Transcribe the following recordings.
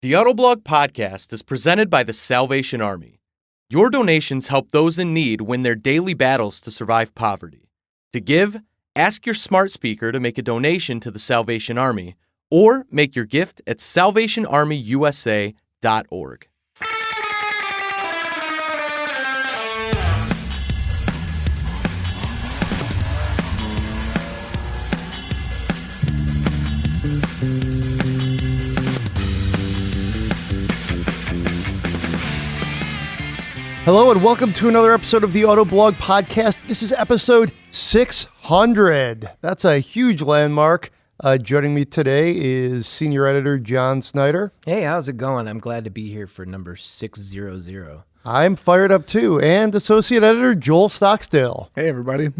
The Autoblog Podcast is presented by the Salvation Army. Your donations help those in need win their daily battles to survive poverty. To give, ask your smart speaker to make a donation to the Salvation Army, or make your gift at salvationarmyusa.org. Hello and welcome to another episode of the Autoblog Podcast. This is episode 600. That's a huge landmark. Joining me today is senior editor John Snyder. Hey, how's it going? I'm glad to be here for number 600. I'm fired up too. And associate editor Joel Stocksdale. Hey, everybody.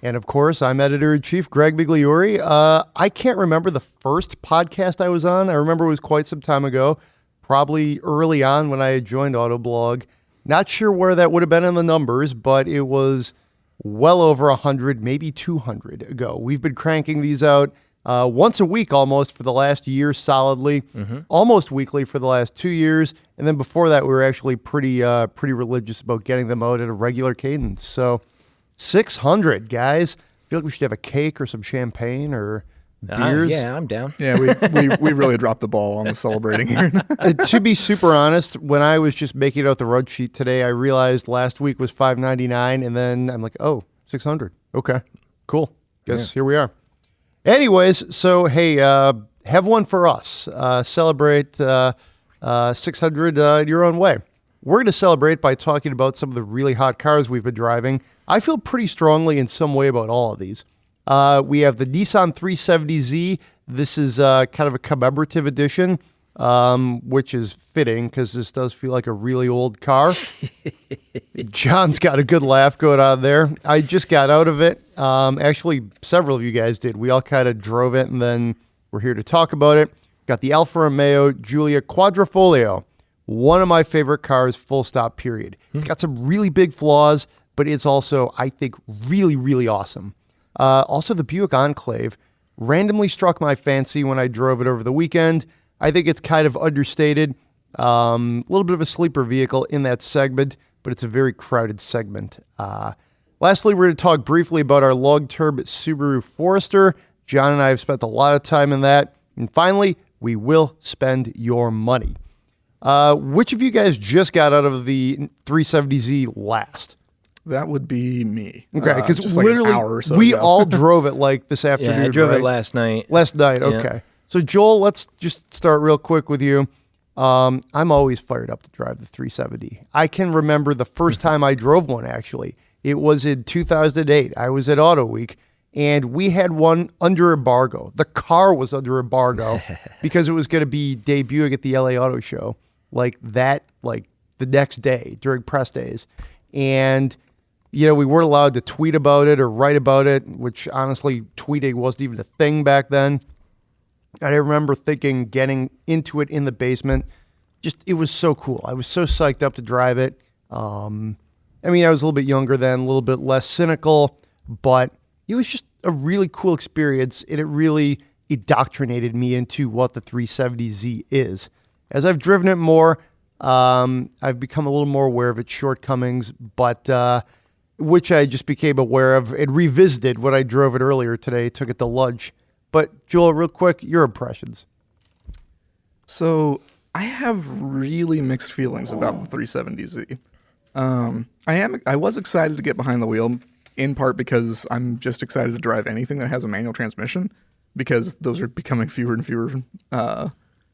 And of course, I'm editor-in-chief Greg Migliore. I can't remember the first podcast I was on. I remember it was quite some time ago, probably early on when I had joined Autoblog. Not sure where that would have been in the numbers, but it was well over 100, maybe 200 ago. We've been cranking these out once a week almost for the last year solidly, almost weekly for the last 2 years. And then before that, we were actually pretty religious about getting them out at a regular cadence. So 600, guys. I feel like we should have a cake or some champagne or beers. Yeah, I'm down. Yeah, we really dropped the ball on the celebrating here. To be super honest, when I was just making out the run sheet today, I realized last week was $5.99, and then I'm like, oh, 600. Okay, cool. Guess Here we are. Anyways, so hey, have one for us. Celebrate 600 your own way. We're going to celebrate by talking about some of the really hot cars we've been driving. I feel pretty strongly in some way about all of these. We have the Nissan 370Z. This is kind of a commemorative edition, which is fitting because this does feel like a really old car. John's got a good laugh going on there. I just got out of it. Actually, several of you guys did. We all kind of drove it, and then we're here to talk about it. Got the Alfa Romeo Giulia Quadrifoglio. One of my favorite cars, full stop, period. It's got some really big flaws, but it's also, I think, really, really awesome. Also, the Buick Enclave randomly struck my fancy when I drove it over the weekend. I think it's kind of understated, a little bit of a sleeper vehicle in that segment, but it's a very crowded segment. Lastly, we're going to talk briefly about our long-term Subaru Forester. John and I have spent a lot of time in that. And finally, we will spend your money. Which of you guys just got out of the 370Z last? That would be me. Okay, because literally like an hour or so we all drove it like this afternoon. Yeah, I drove it last night. Last night, okay. Yeah. So Joel, let's just start real quick with you. I'm always fired up to drive the 370. I can remember the first time I drove one, actually. It was in 2008. I was at Auto Week, and we had one under embargo. The car was under embargo because it was going to be debuting at the LA Auto Show like the next day during press days. And we weren't allowed to tweet about it or write about it, which honestly, tweeting wasn't even a thing back then. And I remember thinking, getting into it in the basement, it was so cool. I was so psyched up to drive it. I was a little bit younger then, a little bit less cynical, but it was just a really cool experience, and it really indoctrinated me into what the 370Z is. As I've driven it more, I've become a little more aware of its shortcomings, but which I just became aware of and revisited when I drove it earlier today, took it to lunch. But Joel, real quick, your impressions. So I have really mixed feelings about the 370Z. I was excited to get behind the wheel, in part because I'm just excited to drive anything that has a manual transmission, because those are becoming fewer and fewer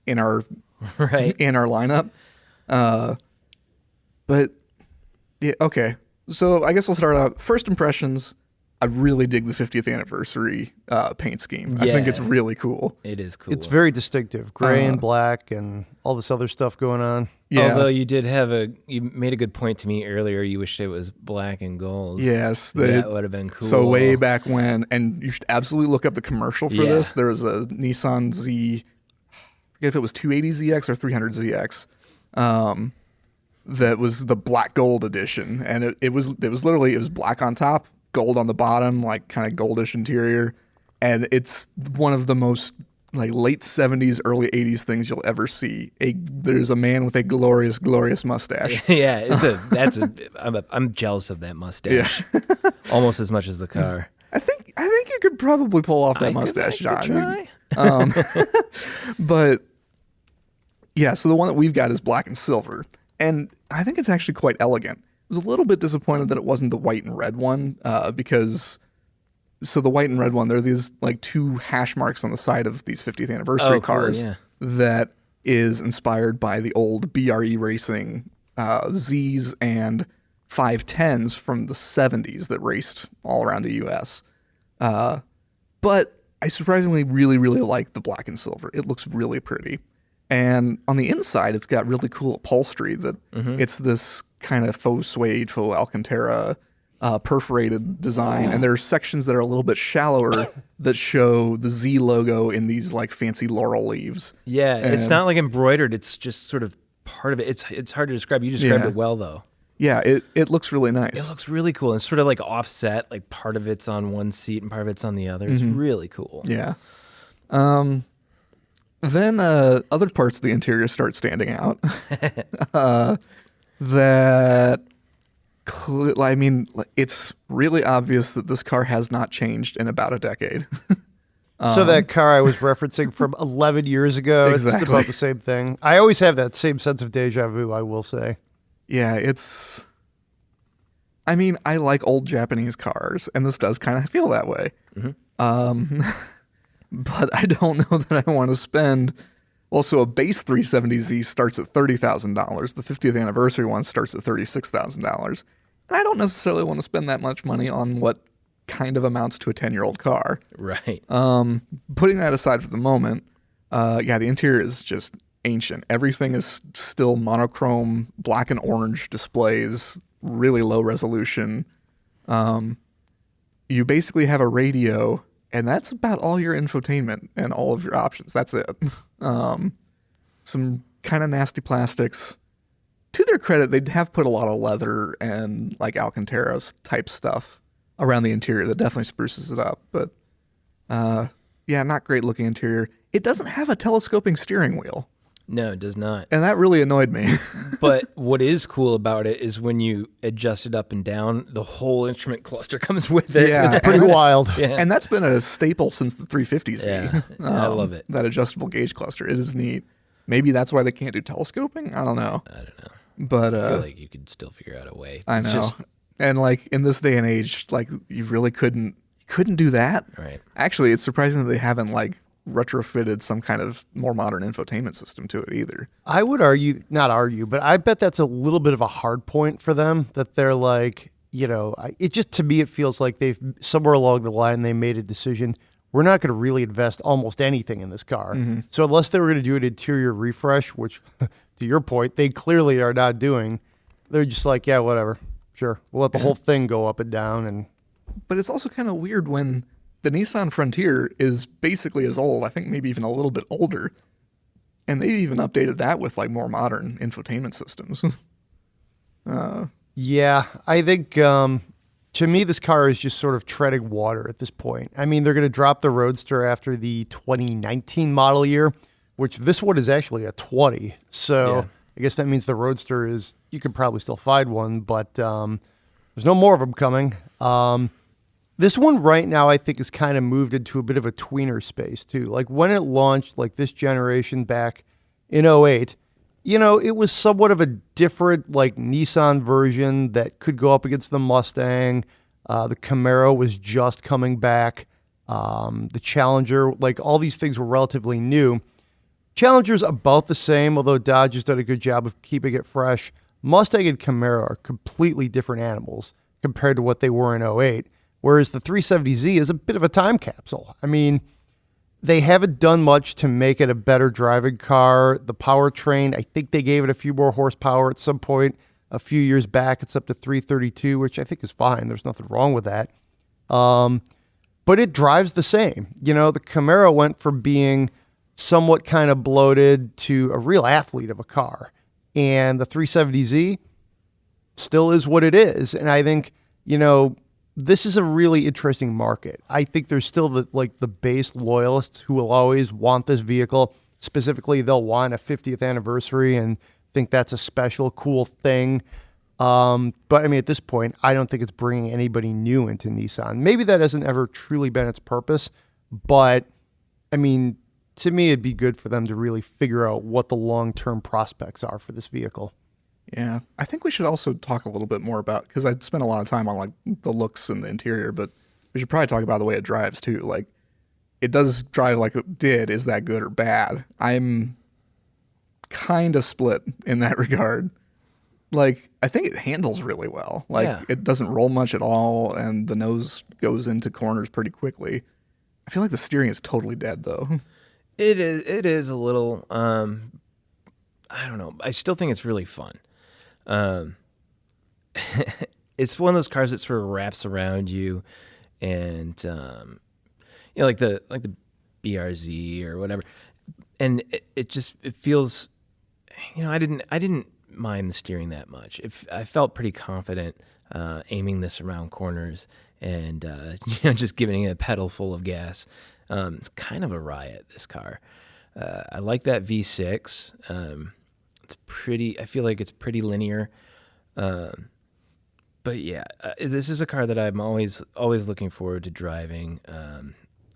in our lineup. But yeah, okay. So I guess I'll start out. First impressions, I really dig the 50th anniversary paint scheme. I think it's really cool. It is cool. It's very distinctive. Gray and black and all this other stuff going on. Yeah. Although you made a good point to me earlier. You wished it was black and gold. Yes. That would have been cool. So way back when, and you should absolutely look up the commercial for this. There was a Nissan I forget if it was 280ZX or 300ZX. That was the black gold edition, and it was black on top, gold on the bottom, like kind of goldish interior, and it's one of the most like late 70s, early 80s things you'll ever see. There's a man with a glorious, glorious mustache. Yeah, I'm jealous of that mustache. Yeah. Almost as much as the car. I think you could probably pull off that mustache, I John. could try. But yeah, so the one that we've got is black and silver, and I think it's actually quite elegant. I was a little bit disappointed that it wasn't the white and red one, because so the white and red one, there are these like two hash marks on the side of these 50th anniversary cars that is inspired by the old BRE Racing Zs and 510s from the 70s that raced all around the U.S. But I surprisingly really, really like the black and silver. It looks really pretty. And on the inside, it's got really cool upholstery that it's this kind of faux suede, faux Alcantara perforated design. And there are sections that are a little bit shallower that show the Z logo in these like fancy laurel leaves. Yeah, And it's not like embroidered. It's just sort of part of it. It's hard to describe. You described it well, though. Yeah, it looks really nice. It looks really cool. It's sort of like offset, like part of it's on one seat and part of it's on the other. It's really cool. Yeah. Then other parts of the interior start standing out. It's really obvious that this car has not changed in about a decade. So that car I was referencing from 11 years ago, it's Exactly. about the same thing. I always have that same sense of deja vu, I will say. Yeah, I like old Japanese cars, and this does kind of feel that way. But I don't know that I want to spend. Also, a base 370Z starts at $30,000. The 50th anniversary one starts at $36,000. And I don't necessarily want to spend that much money on what kind of amounts to a 10-year-old car. Right. Putting that aside for the moment, the interior is just ancient. Everything is still monochrome, black and orange displays, really low resolution. You basically have a radio, and that's about all your infotainment and all of your options. That's it. Some kind of nasty plastics. To their credit, they have put a lot of leather and like Alcantara type stuff around the interior that definitely spruces it up. But not great looking interior. It doesn't have a telescoping steering wheel. No, it does not. And that really annoyed me. But what is cool about it is when you adjust it up and down, the whole instrument cluster comes with it. Yeah. It's pretty wild. Yeah. And that's been a staple since the 350Z. Yeah. I love it. That adjustable gauge cluster. It is neat. Maybe that's why they can't do telescoping. I don't know. But I feel like you could still figure out a way. I know. And like in this day and age, like you really couldn't do that. Right. Actually, it's surprising that they haven't like retrofitted some kind of more modern infotainment system to it either. I would not argue, but I bet that's a little bit of a hard point for them, that they're like, it just, to me, it feels like they've, somewhere along the line, they made a decision. We're not going to really invest almost anything in this car. So unless they were going to do an interior refresh, which to your point, they clearly are not doing, they're just like, yeah, whatever. Sure. We'll let the whole thing go up and down. But it's also kind of weird when the Nissan Frontier is basically as old, I think maybe even a little bit older. And they even updated that with like more modern infotainment systems. Yeah, I think to me, this car is just sort of treading water at this point. I mean, they're going to drop the Roadster after the 2019 model year, which this one is actually a 20. So I guess that means the Roadster is, you could probably still find one, but there's no more of them coming. This one right now, I think, is kind of moved into a bit of a tweener space, too. Like, when it launched, like, this generation back in 08, it was somewhat of a different, like, Nissan version that could go up against the Mustang. The Camaro was just coming back. The Challenger, like, all these things were relatively new. Challenger's about the same, although Dodge has done a good job of keeping it fresh. Mustang and Camaro are completely different animals compared to what they were in 08. Whereas the 370Z is a bit of a time capsule. I mean, they haven't done much to make it a better driving car. The powertrain, I think they gave it a few more horsepower at some point a few years back. It's up to 332, which I think is fine. There's nothing wrong with that. But it drives the same. The Camaro went from being somewhat kind of bloated to a real athlete of a car. And the 370Z still is what it is. And I think, this is a really interesting market. I think there's still the base loyalists who will always want this vehicle. Specifically, they'll want a 50th anniversary and think that's a special, cool thing. But I mean, at this point, I don't think it's bringing anybody new into Nissan. Maybe that hasn't ever truly been its purpose, but I mean, to me, it'd be good for them to really figure out what the long-term prospects are for this vehicle. Yeah, I think we should also talk a little bit more about, because I spent a lot of time on like the looks and the interior, but we should probably talk about the way it drives too. Like, it does drive like it did. Is that good or bad? I'm kind of split in that regard. Like, I think it handles really well. Like, it doesn't roll much at all, and the nose goes into corners pretty quickly. I feel like the steering is totally dead, though. It is a little, I don't know. I still think it's really fun. It's one of those cars that sort of wraps around you, and like the BRZ or whatever, and it feels, I didn't mind the steering that much. I felt pretty confident aiming this around corners and just giving it a pedal full of gas. It's kind of a riot, this car. I like that V6. It's pretty. I feel like it's pretty linear. But yeah, this is a car that I'm always looking forward to driving.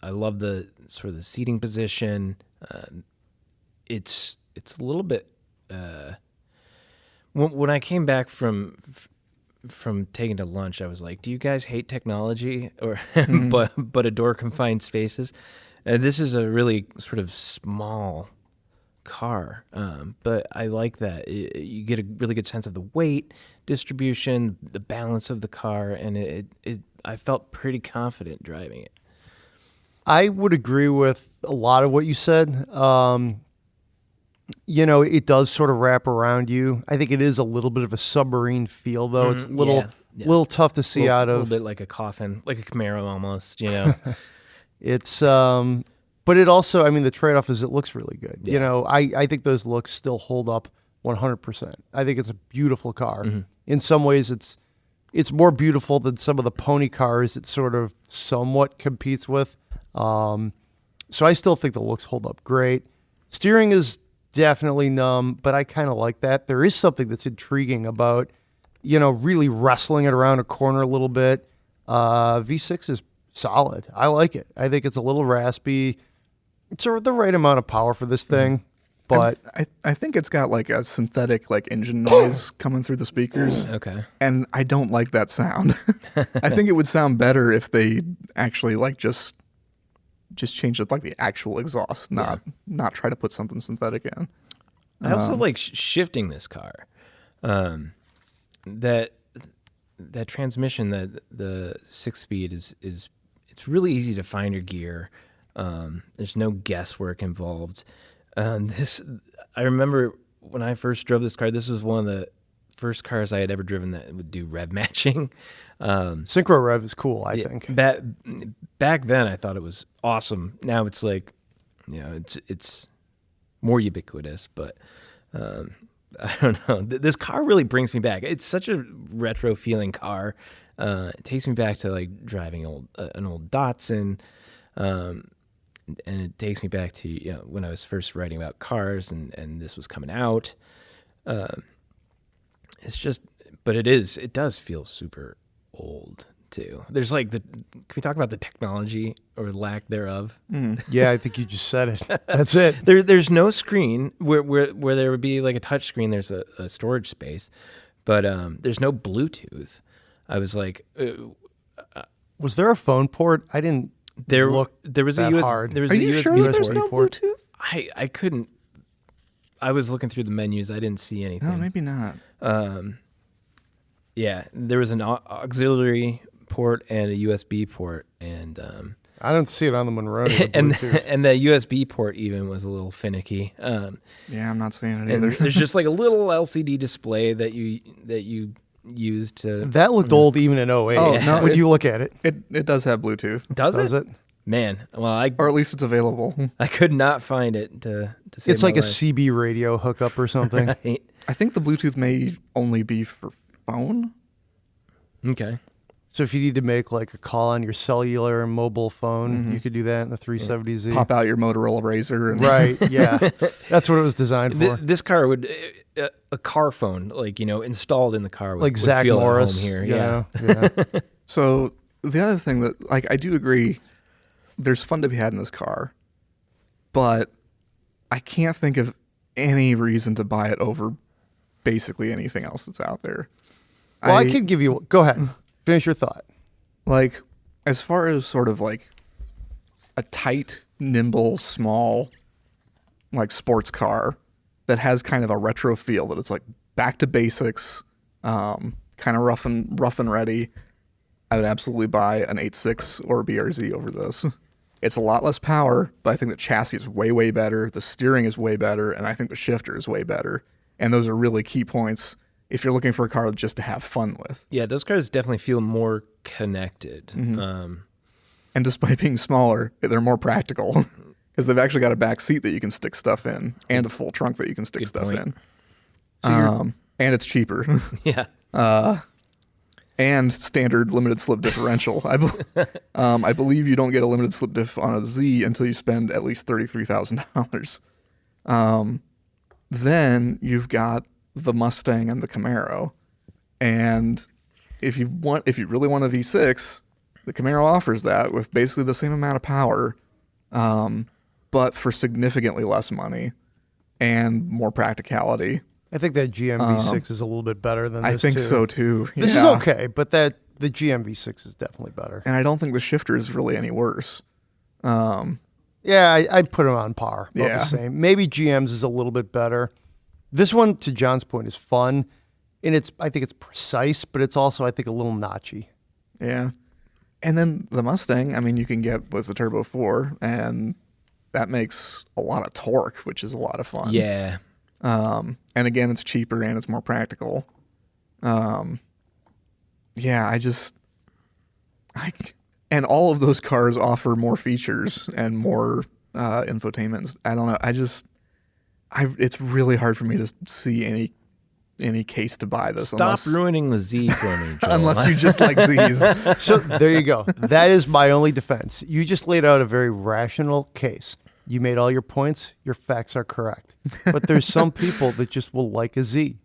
I love the sort of the seating position. It's a little bit. When I came back from taking to lunch, I was like, "Do you guys hate technology or but adore confined spaces?" This is a really sort of small car, but I like that you get a really good sense of the weight distribution, the balance of the car, and I felt pretty confident driving it. I would agree with a lot of what you said. It does sort of wrap around you. I think it is a little bit of a submarine feel, though. It's a little tough to see out of. A little bit like a coffin, like a Camaro almost, It's, but it also, I mean, the trade-off is it looks really good. Yeah. I think those looks still hold up 100%. I think it's a beautiful car. Mm-hmm. In some ways, it's more beautiful than some of the pony cars it sort of somewhat competes with. So I still think the looks hold up great. Steering is definitely numb, but I kind of like that. There is something that's intriguing about, really wrestling it around a corner a little bit. V6 is solid. I like it. I think it's a little raspy. It's the right amount of power for this thing, but I think it's got like a synthetic like engine noise coming through the speakers. Okay. And I don't like that sound. I think it would sound better if they actually like just change it like the actual exhaust, not try to put something synthetic in. I also like shifting this car. That transmission, the 6-speed is it's really easy to find your gear. There's no guesswork involved. I remember when I first drove this car, this was one of the first cars I had ever driven that would do rev matching. Synchro rev is cool, I think. Back then, I thought it was awesome. Now it's like, it's more ubiquitous, but I don't know. This car really brings me back. It's such a retro feeling car. It takes me back to like driving an old Datsun, and it takes me back to when I was first writing about cars, and this was coming out. It's just, but it does feel super old too. There's like can we talk about the technology or lack thereof? Yeah, I think you just said it. That's it. There's no screen where there would be like a touch screen. There's a storage space, but there's no Bluetooth. I was like, was there a phone port? I didn't. There was a USB. Hard. There was Are a you USB sure there's port. no Bluetooth? I couldn't. I was looking through the menus. I didn't see anything. No, maybe not. Yeah, there was an auxiliary port and a USB port, and I don't see it on the Monroney. and the USB port even was a little finicky. Yeah, I'm not seeing it And either. there's just like a little LCD display that you use to. That looked old even in 08. Oh, no, when you look at it. It does have Bluetooth, Does it? Man, well, or at least it's available. I could not find it to save It's like my a CB radio hookup or something. life. I think the Bluetooth may only be for phone. Okay. So if you need to make like a call on your cellular and mobile phone, you could do that in the 370Z. Pop out your Motorola Razr. And Right, yeah. That's what it was designed for. This car would a car phone, like installed in the car, would, Like would Zach feel Morris at home here. you Yeah, know? Yeah. So the other thing that, like, I do agree, there's fun to be had in this car, but I can't think of any reason to buy it over basically anything else that's out there. Well, I could give you... Go ahead. Finish your thought. Like, as far as sort of like a tight, nimble, small, like sports car that has kind of a retro feel, that it's like back to basics, kind of rough and ready, I would absolutely buy an 8.6 or a BRZ over this. It's a lot less power, but I think the chassis is way, way better. The steering is way better, and I think the shifter is way better. And those are really key points if you're looking for a car just to have fun with. yeah. Those cars definitely feel more connected. And despite being smaller, they're more practical because they've actually got a back seat that you can stick stuff in and a full trunk that you can stick Good stuff point. in. So And it's cheaper. Yeah, And standard limited slip differential. I believe you don't get a limited slip diff on a Z until you spend at least $33,000. Then you've got the Mustang and the Camaro, and if you really want a V6, the Camaro offers that with basically the same amount of power, but for significantly less money and more practicality. I think that GMV6 is a little bit better than this, I think too. so too. This is okay, but the GMV6 is definitely better. And I don't think the shifter is really any worse. Yeah, I'd put them on par. About Yeah. the same. Maybe GM's is a little bit better. This one, to John's point, is fun, and I think it's precise, but it's also, I think, a little notchy. Yeah. And then the Mustang, I mean, you can get with the Turbo 4, and that makes a lot of torque, which is a lot of fun. yeah. And again, it's cheaper and it's more practical. Yeah, and all of those cars offer more features and more infotainment. I don't know. It's really hard for me to see any case to buy this. Stop ruining the Z for me, Joel. Unless you just like Z's. So there you go. That is my only defense. You just laid out a very rational case. You made all your points. Your facts are correct. But there's some people that just will like a Z.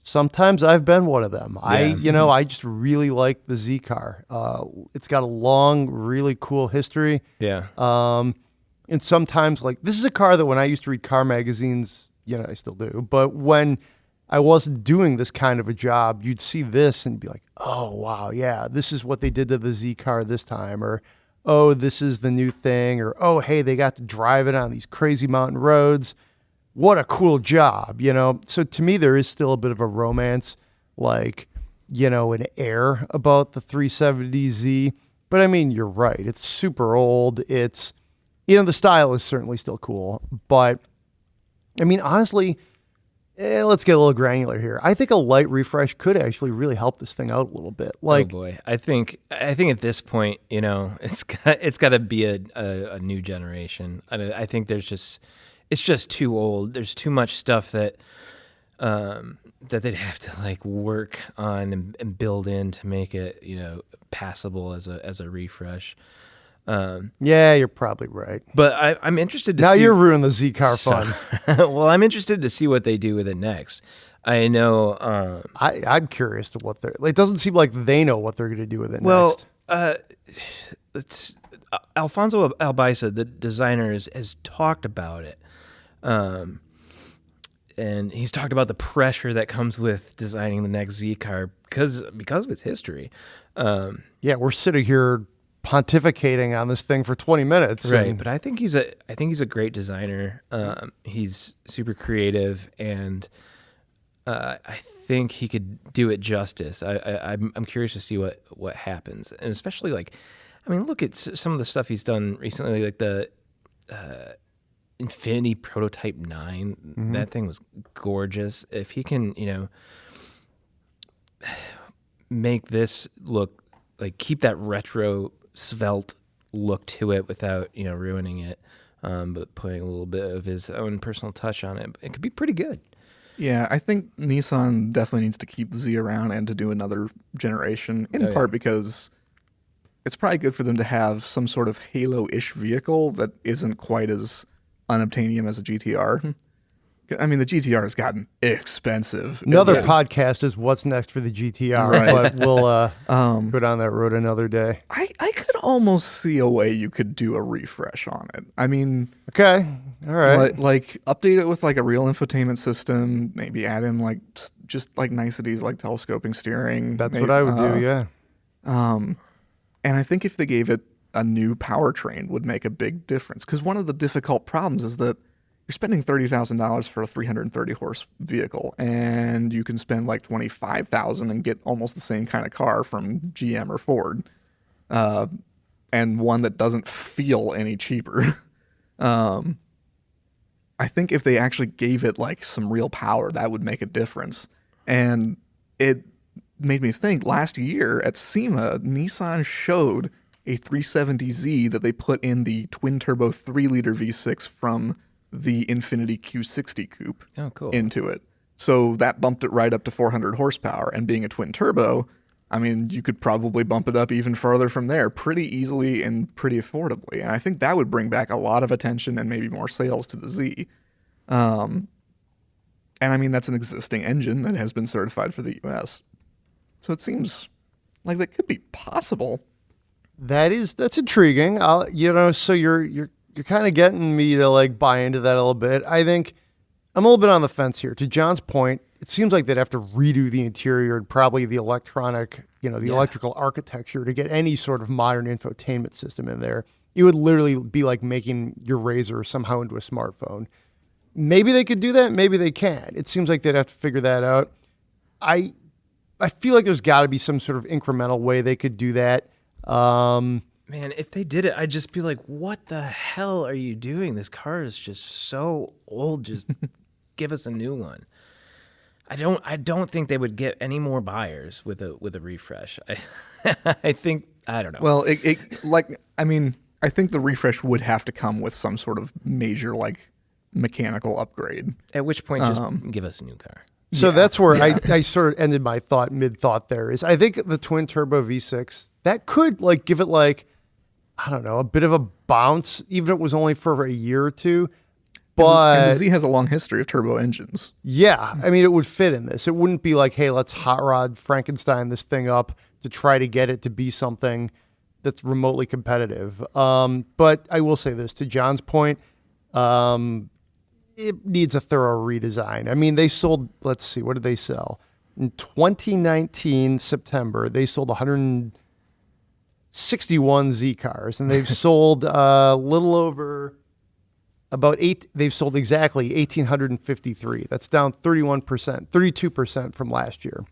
Sometimes I've been one of them. Yeah. I just really like the Z car. It's got a long, really cool history. Yeah. And sometimes, like, this is a car that when I used to read car magazines, I still do, but when I wasn't doing this kind of a job, you'd see this and be like, oh, wow, yeah, this is what they did to the Z car this time, or, oh, this is the new thing, or, oh, hey, they got to drive it on these crazy mountain roads. What a cool job, So to me, there is still a bit of a romance, like, an air about the 370Z. But I mean, you're right. It's super old. It's, the style is certainly still cool. But I mean, honestly, let's get a little granular here. I think a light refresh could actually really help this thing out a little bit. Like, oh boy, I think at this point, it's got to be a new generation. I think it's just too old. There's too much stuff that they'd have to like work on and build in to make it passable as a refresh. Yeah, you're probably right. But I'm interested to now see. you're ruining the Z car fun. Well, I'm interested to see what they do with it next. I know. I'm curious to what they're. It doesn't seem like they know what they're going to do with it next. It's Alfonso Albaisa, the designer, has talked about it, and he's talked about the pressure that comes with designing the next Z car because of its history. Yeah, we're sitting here pontificating on this thing for 20 minutes. Right, and but I think he's a great designer. He's super creative, and I think he could do it justice. I'm curious to see what happens, and especially look at some of the stuff he's done recently, like the Infiniti Prototype 9. Mm-hmm. That thing was gorgeous. If he can, make this look like, keep that retro svelte look to it without ruining it, but putting a little bit of his own personal touch on it, it could be pretty good. Yeah, I think Nissan definitely needs to keep the Z around and to do another generation, in Oh, yeah. part because it's probably good for them to have some sort of Halo-ish vehicle that isn't quite as unobtainium as a GTR. I mean, the GTR has gotten expensive. Another Yeah. podcast is what's next for the GTR, Right. but we'll go down that road another day. I could almost see a way you could do a refresh on it. I mean, Okay, all right. like update it with like a real infotainment system, maybe add in like just like niceties like telescoping steering. That's maybe, what I would do, yeah. And I think if they gave it a new powertrain would make a big difference. Because one of the difficult problems is that you're spending $30,000 for a 330 horse vehicle, and you can spend like $25,000 and get almost the same kind of car from GM or Ford, and one that doesn't feel any cheaper. I think if they actually gave it like some real power, that would make a difference. And it made me think last year at SEMA, Nissan showed a 370Z that they put in the twin turbo 3-liter V6 from the Infiniti Q60 coupe Oh, cool. into it. So that bumped it right up to 400 horsepower. And being a twin turbo, I mean, you could probably bump it up even further from there pretty easily and pretty affordably. And I think that would bring back a lot of attention and maybe more sales to the Z. And I mean, that's an existing engine that has been certified for the US. So it seems like that could be possible. That's intriguing. So you're kind of getting me to like buy into that a little bit. I think I'm a little bit on the fence here. To John's point, it seems like they'd have to redo the interior and probably the electrical architecture to get any sort of modern infotainment system in there. It would literally be like making your Razor somehow into a smartphone. Maybe they could do that. Maybe they can't. It seems like they'd have to figure that out. I feel like there's got to be some sort of incremental way they could do that. Man, if they did it, I'd just be like, what the hell are you doing? This car is just so old. Just give us a new one. I don't think they would get any more buyers with a refresh. I think, I don't know. Well, I think the refresh would have to come with some sort of major like mechanical upgrade. At which point, just give us a new car. So that's where I sort of ended my mid-thought there is I think the twin turbo V6, that could like give it like, I don't know, a bit of a bounce, even if it was only for a year or two. But And the Z has a long history of turbo engines. yeah, I mean, it would fit in this. It wouldn't be like, hey, let's hot rod Frankenstein this thing up to try to get it to be something that's remotely competitive. But I will say this, to John's point, it needs a thorough redesign. I mean, they sold, let's see, what did they sell? In 2019, September, they sold 161 Z cars, and they've sold a little over they've sold exactly 1,853. That's down 32% from last year.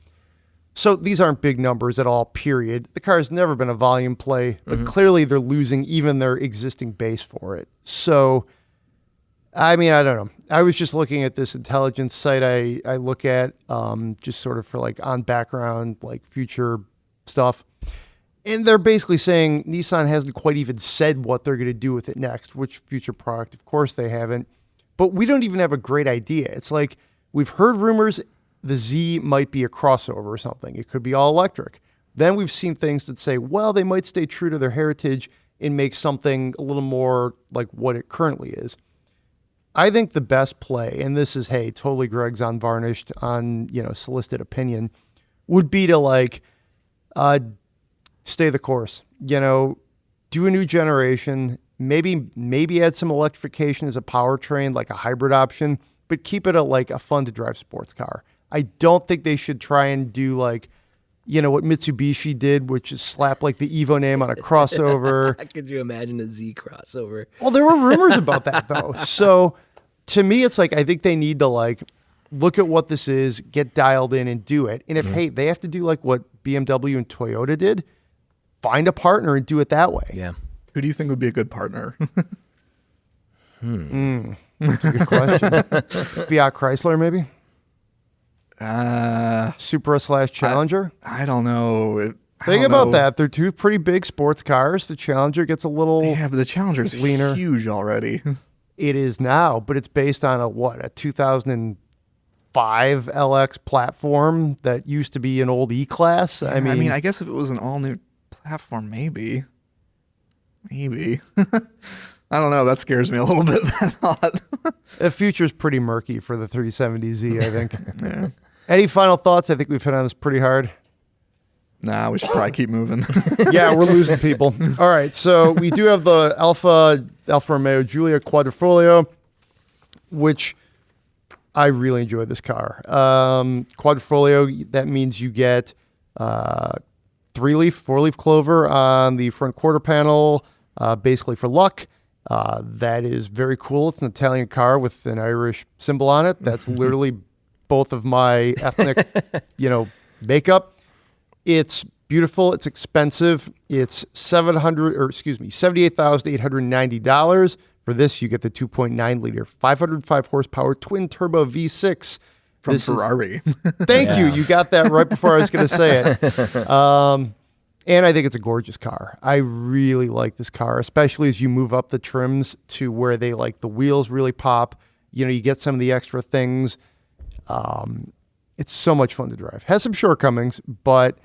So these aren't big numbers at all, period. The car has never been a volume play, but clearly they're losing even their existing base for it. So, I mean, I don't know. I was just looking at this intelligence site I look at just sort of for like on background, like future stuff. And they're basically saying Nissan hasn't quite even said what they're going to do with it next, which future product. Of course they haven't. But we don't even have a great idea. It's like we've heard rumors the Z might be a crossover or something. It could be all electric. Then we've seen things that say, well, they might stay true to their heritage and make something a little more like what it currently is. I think the best play, and this is, hey, totally Greg's unvarnished, solicited opinion, would be to like stay the course. Do a new generation, maybe add some electrification as a powertrain, like a hybrid option, but keep it a fun to drive sports car. I don't think they should try and do like, what Mitsubishi did, which is slap like the Evo name on a crossover. Could you imagine a Z crossover? Well, there were rumors about that though. So to me, it's like, I think they need to like look at what this is, get dialed in and do it. And if, hey, they have to do like what BMW and Toyota did, find a partner and do it that way. Yeah. Who do you think would be a good partner? That's a good question. Fiat Chrysler, maybe? Supra/Challenger? I don't know. Think about that. They're two pretty big sports cars. The Challenger gets a little Yeah, but the Challenger's leaner. huge already. It is now, but it's based on a 2000 and 5LX platform that used to be an old E-Class. I mean, I guess if it was an all-new platform, maybe. I don't know. That scares me a little bit, that thought. The future's pretty murky for the 370Z, I think. Yeah. Any final thoughts? I think we've hit on this pretty hard. Nah, we should probably keep moving. Yeah, we're losing people. All right, so we do have the Alfa Romeo Giulia Quadrifoglio, which I really enjoyed this car. Quadrifoglio, that means you get 3-leaf, 4-leaf clover on the front quarter panel, basically for luck. That is very cool. It's an Italian car with an Irish symbol on it. That's literally both of my ethnic, makeup. It's beautiful. It's expensive. It's $78,890. For this, you get the 2.9 liter, 505 horsepower twin turbo V6 From Ferrari. Thank you. You got that right before I was going to say it. And I think it's a gorgeous car. I really like this car, especially as you move up the trims to where they the wheels really pop. You get some of the extra things. It's so much fun to drive. Has some shortcomings, but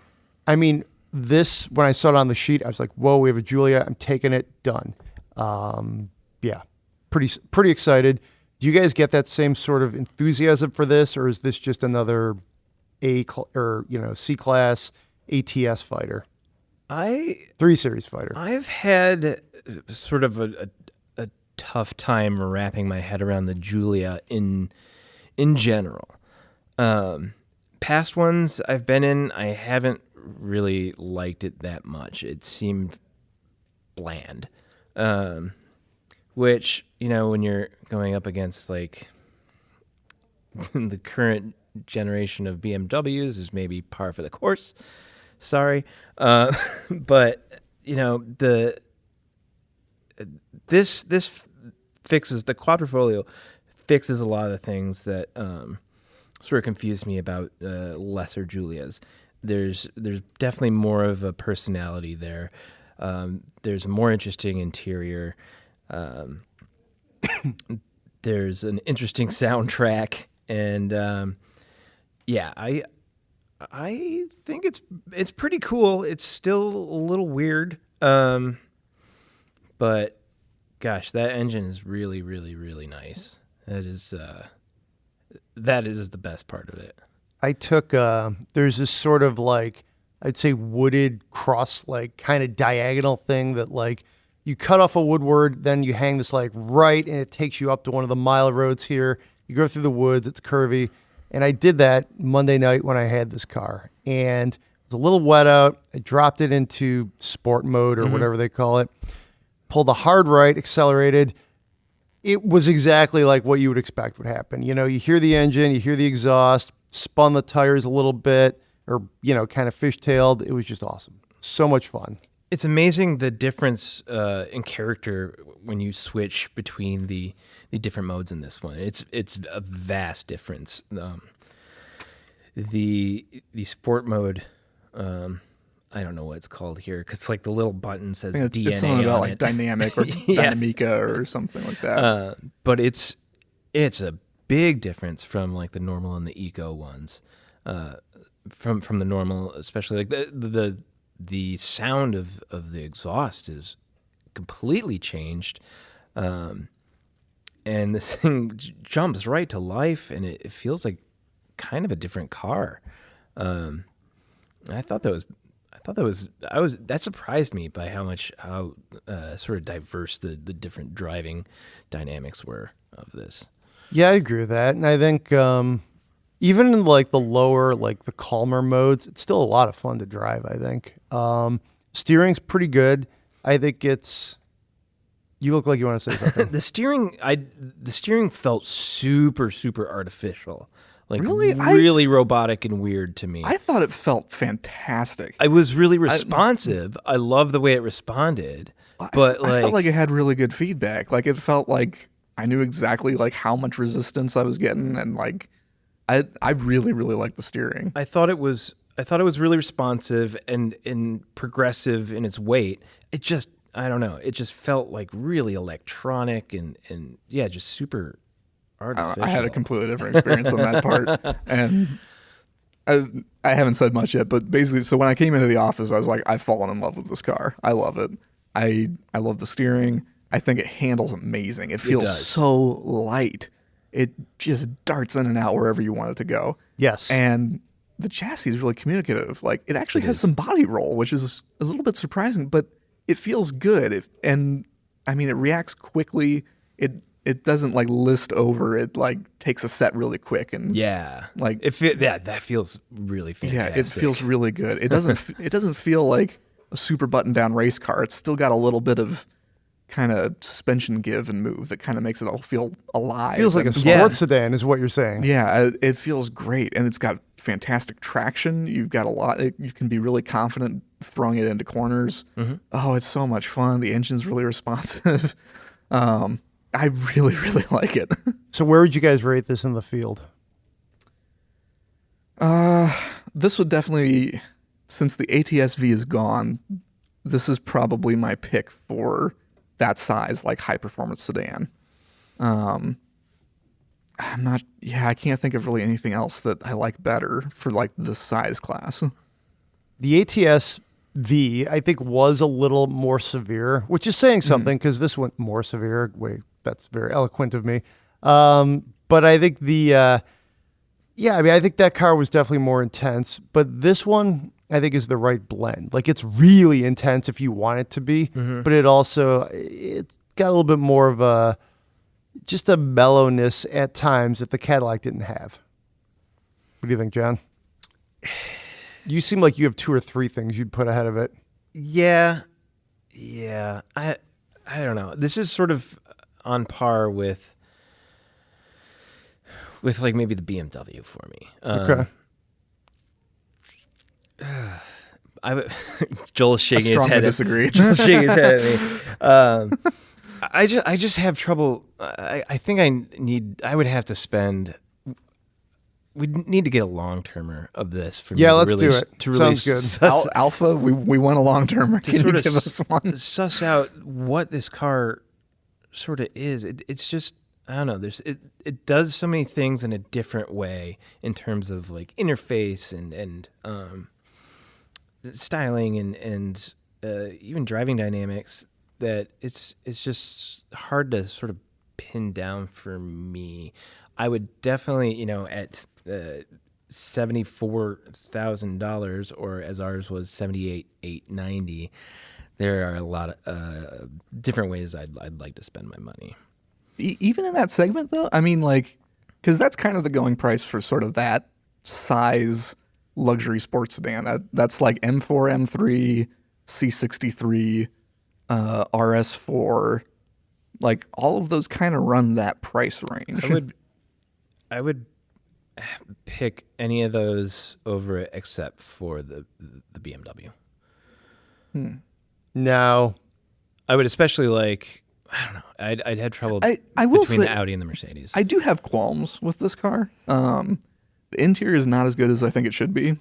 I mean, this, when I saw it on the sheet, I was like, whoa, we have a Giulia. I'm taking it. Done. Yeah, pretty excited. Do you guys get that same sort of enthusiasm for this, or is this just another C-Class ATS fighter? 3 Series fighter. I've had sort of a tough time wrapping my head around the Giulia in general. Past ones I've been in, I haven't really liked it that much. It seemed bland. Which, when you're going up against the current generation of BMWs is maybe par for the course. Sorry. But this fixes, the Quadrifoglio fixes a lot of the things that sort of confused me about lesser Giulias. There's definitely more of a personality there. There's a more interesting interior. There's an interesting soundtrack, and I think it's pretty cool. It's still a little weird, but gosh, that engine is really, really, really nice. That is the best part of it. I took there's this sort of I'd say wooded cross kind of diagonal thing that you cut off a woodward, then you hang this right, and it takes you up to one of the mile roads here. You go through the woods, it's curvy. And I did that Monday night when I had this car. And it was a little wet out. I dropped it into sport mode or whatever they call it. Pulled a hard right, accelerated. It was exactly like what you would expect would happen. You hear the engine, you hear the exhaust, spun the tires a little bit, or, kind of fishtailed. It was just awesome. So much fun. It's amazing the difference in character when you switch between the different modes in this one. It's a vast difference. The sport mode, I don't know what it's called here, because the little button says DNA it's something about on it. dynamic or Dynamica or something like that. But it's a big difference from the normal and the eco ones. From the normal, especially the sound of the exhaust is completely changed. And this thing jumps right to life, and it feels like kind of a different car. That surprised me by how sort of diverse the different driving dynamics were of this. Yeah, I agree with that. And I think even in the lower, the calmer modes, it's still a lot of fun to drive, I think. Steering's pretty good. I think you look like you want to say something. The steering felt super, super artificial. Really? Really robotic and weird to me. I thought it felt fantastic. I was really responsive. I love the way it responded. But I felt like it had really good feedback. It felt like I knew exactly how much resistance I was getting, and I really, really liked the steering. I thought it was really responsive and progressive in its weight. It just, I don't know, it just felt really electronic and yeah, just super Artificial. I had a completely different experience on that part, and I haven't said much yet. But basically, so when I came into the office, I was like, I've fallen in love with this car. I love it. I love the steering. I think it handles amazing. It feels so light. It just darts in and out wherever you want it to go. Yes. And the chassis is really communicative. Like, it actually has some body roll, which is a little bit surprising, but it feels good. It reacts quickly. It doesn't like list over. It like takes a set really quick and like that feels really fantastic. Yeah, it feels really good. It doesn't feel like a super buttoned down race car. It's still got a little bit of kind of suspension give and move that kind of makes it all feel alive. Feels like a sports sedan is what you're saying. Yeah, it feels great, and it's got fantastic traction. You've got you can be really confident throwing it into corners. Mm-hmm. Oh, it's so much fun. The engine's really responsive. I really, really like it. So where would you guys rate this in the field? This would definitely, since the ATS-V is gone, this is probably my pick for that size, like high-performance sedan. I can't think of really anything else that I like better for like this size class. The ATS-V, I think, was a little more severe, which is saying something because this went more severe. Wait, that's very eloquent of me. But I think I think that car was definitely more intense. But this one, I think, is the right blend. Like, it's really intense if you want it to be, but it's got a little bit more of just a mellowness at times that the Cadillac didn't have. What do you think, John? You seem like you have 2 or 3 things you'd put ahead of it. Yeah. I don't know. This is sort of on par with like maybe the BMW for me. Okay. Joel's shaking his head. Disagree. Joel's shaking his head at me. I just have trouble. I think I would have to spend. We need to get a long-termer of this for me. Yeah, let's do it. To really sounds good. Alpha, we want a long-termer. To sort of give us one? Suss out what this car sort of is. It's just, I don't know. It does so many things in a different way in terms of like interface and styling and even driving dynamics that it's just hard to sort of pin down for me. I would definitely, at $74,000, or as ours was $78,890, there are a lot of different ways I'd like to spend my money. Even in that segment, though, I mean, like, because that's kind of the going price for sort of that size luxury sports sedan. That's like M4, M3, C63, RS4. Like, all of those kind of run that price range. I would pick any of those over it except for the BMW. No. I would especially like, I don't know, I'd have trouble I will between say, the Audi and the Mercedes. I do have qualms with this car. The interior is not as good as I think it should be.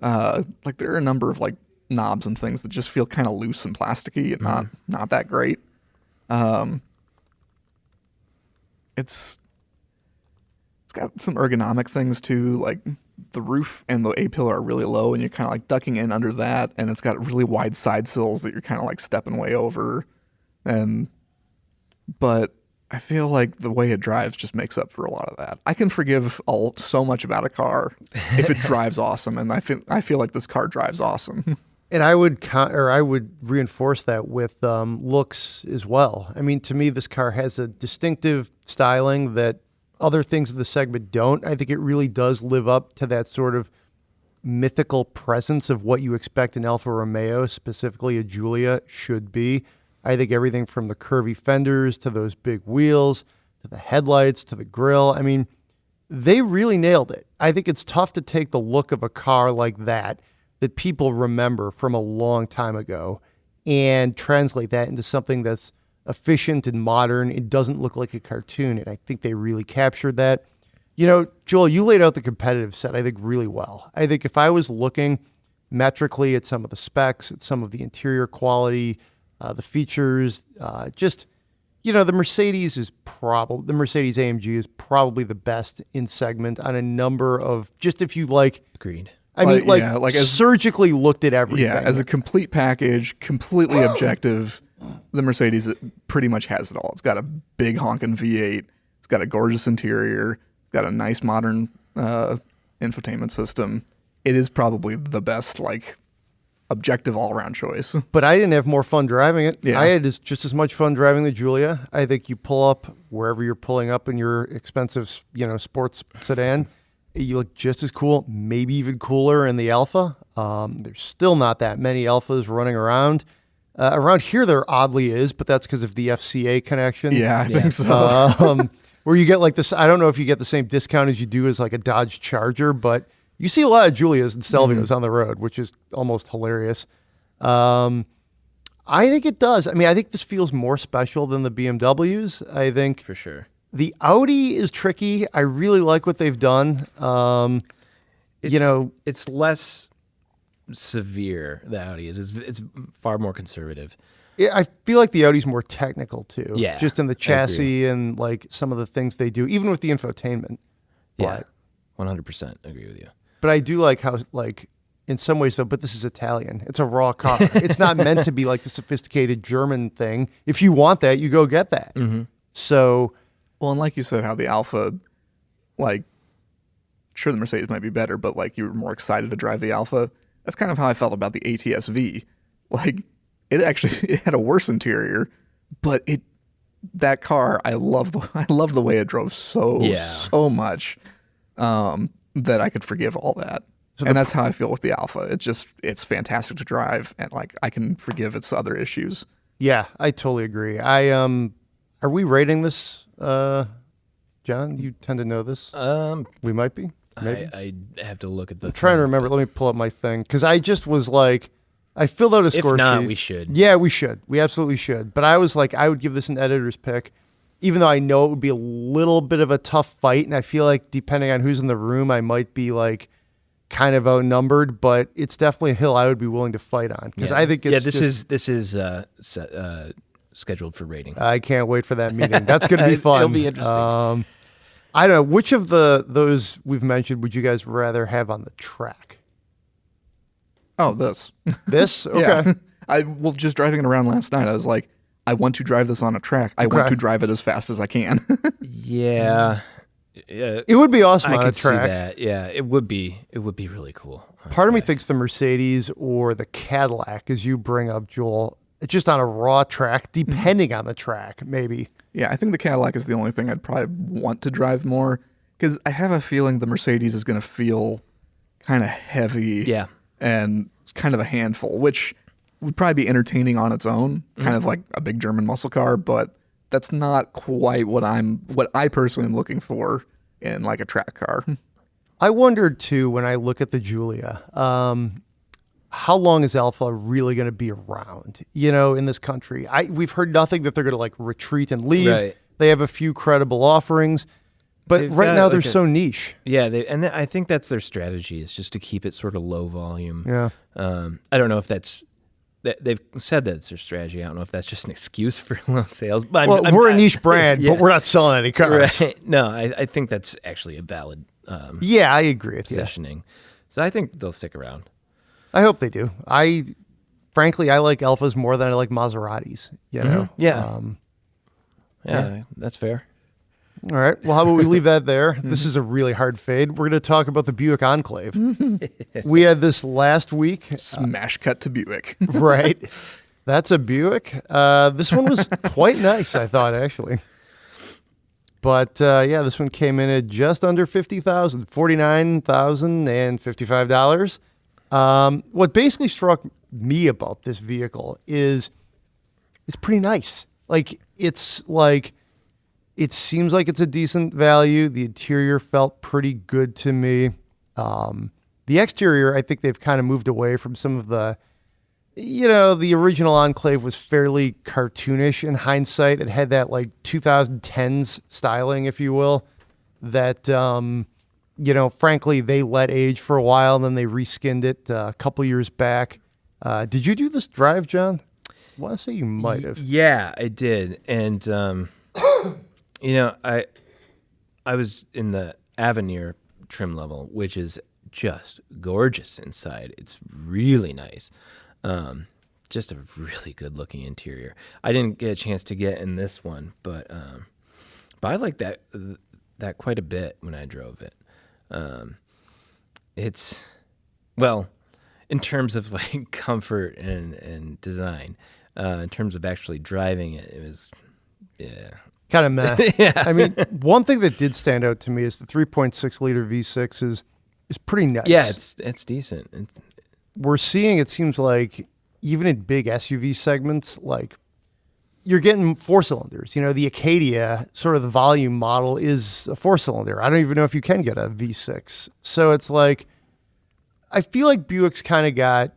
Like, there are a number of like knobs and things that just feel kind of loose and plasticky and not that great. It's got some ergonomic things too, like the roof and the A-pillar are really low and you're kind of like ducking in under that, and it's got really wide side sills that you're kind of like stepping way over. But I feel like the way it drives just makes up for a lot of that. I can forgive so much about a car if it drives awesome, and I feel like this car drives awesome. And I would reinforce that with looks as well. I mean, to me, this car has a distinctive styling that other things in the segment don't. I think it really does live up to that sort of mythical presence of what you expect an Alfa Romeo, specifically a Giulia, should be. I think everything from the curvy fenders to those big wheels to the headlights to the grille, I mean, they really nailed it. I think it's tough to take the look of a car like that people remember from a long time ago and translate that into something that's efficient and modern. It doesn't look like a cartoon, and I think they really captured that. Joel, you laid out the competitive set, I think, really well. I think if I was looking metrically at some of the specs, at some of the interior quality, the features, just the Mercedes AMG is probably the best in segment on a number of, just if you like, Agreed. I mean, as surgically looked at everything. Yeah, as a complete package, completely objective, the Mercedes pretty much has it all. It's got a big honking V8. It's got a gorgeous interior. It's got a nice modern infotainment system. It is probably the best, objective all-around choice. But I didn't have more fun driving it. Yeah. I had just as much fun driving the Giulia. I think you pull up wherever you're pulling up in your expensive, sports sedan, you look just as cool, maybe even cooler in the Alfa. There's still not that many Alfas running around. Around here there oddly is, but that's because of the FCA connection. Yeah, I think so. Where you get this, I don't know if you get the same discount as you do as a Dodge Charger, but you see a lot of Giulias and Stelvios on the road, which is almost hilarious. I think it does. I mean, I think this feels more special than the BMWs. I think For sure. the Audi is tricky. I really like what they've done. It's less severe, the Audi is. It's far more conservative. I feel like the Audi's more technical too. Yeah, just in the I chassis and some of the things they do, even with the infotainment. Yeah, 100% agree with you. But I do like how, in some ways though, but this is Italian. It's a raw car. It's not meant to be like the sophisticated German thing. If you want that, you go get that. Mm-hmm. So, Well, and like you said, how the Alfa, sure the Mercedes might be better, but you were more excited to drive the Alfa. That's kind of how I felt about the ATS-V. It had a worse interior, but that car, I love the way it drove so much that I could forgive all that. And that's how I feel with the Alfa. It's fantastic to drive, and I can forgive its other issues. yeah, I totally agree. Are we rating this, John? You tend to know this. We might be. Maybe. I have to look at the. I'm trying to remember. Let me pull up my thing because I just was I filled out a score sheet. If not, we should. Yeah, we should. We absolutely should. But I was I would give this an editor's pick, even though I know it would be a little bit of a tough fight, and I feel like depending on who's in the room, I might be kind of outnumbered. But it's definitely a hill I would be willing to fight on because I think it's this is scheduled for rating. I can't wait for that meeting. That's going to be fun. It'll be interesting. I don't know which of those we've mentioned would you guys rather have on the track? Oh, this. This? Okay. Yeah. Just driving it around last night, I was like, I want to drive this on a track. I want to drive it as fast as I can. Yeah. It would be awesome I on a could see track. that. Yeah, it would be really cool. Part of me thinks the Mercedes or the Cadillac, as you bring up, Joel, just on a raw track, depending on the track, maybe. Yeah, I think the Cadillac is the only thing I'd probably want to drive more because I have a feeling the Mercedes is going to feel kind of heavy. Yeah. And it's kind of a handful, which would probably be entertaining on its own, kind of like a big German muscle car, but that's not quite what I personally am looking for in a track car. I wondered too when I look at the Giulia, how long is Alfa really going to be around? In this country, we've heard nothing that they're going to retreat and leave. Right. They have a few credible offerings, but They've right got, now they're so niche. Yeah, I think that's their strategy is just to keep it sort of low volume. Yeah. I don't know if they've said that it's their strategy. I don't know if that's just an excuse for low sales. But we're a niche brand, yeah. but we're not selling any cars. Right. No, I think that's actually a valid Yeah, I agree with you. positioning. So I think they'll stick around. I hope they do. Frankly, I like Alphas more than I like Maseratis. Yeah. Yeah, that's fair. All right. Well, how about we leave that there? This is a really hard fade. We're going to talk about the Buick Enclave. We had this last week. Smash cut to Buick. Right. That's a Buick. This one was quite nice, I thought, actually. But this one came in at just under $50,000, $49,055. What basically struck me about this vehicle is it's pretty nice. It seems like it's a decent value. The interior felt pretty good to me. The exterior, I think they've kind of moved away from some of the, the original Enclave was fairly cartoonish in hindsight. It had that 2010s styling, if you will, that, frankly, they let age for a while and then they reskinned it a couple years back. Did you do this drive, John? want to say you might have. Yeah, I did. And, I was in the Avenir trim level, which is just gorgeous inside. It's really nice. Just a really good looking interior. I didn't get a chance to get in this one, but I like that quite a bit when I drove it. It's, well, in terms of like comfort and design, in terms of actually driving it, it was, yeah. Kind of meh. Yeah. I mean, one thing that did stand out to me is the 3.6 liter V6 is pretty nice. Yeah, it's decent. We're seeing, it seems like, even in big SUV segments, like you're getting 4 cylinders. The Acadia, sort of the volume model, is a 4-cylinder. I don't even know if you can get a V6. So it's like, I feel like Buick's kind of got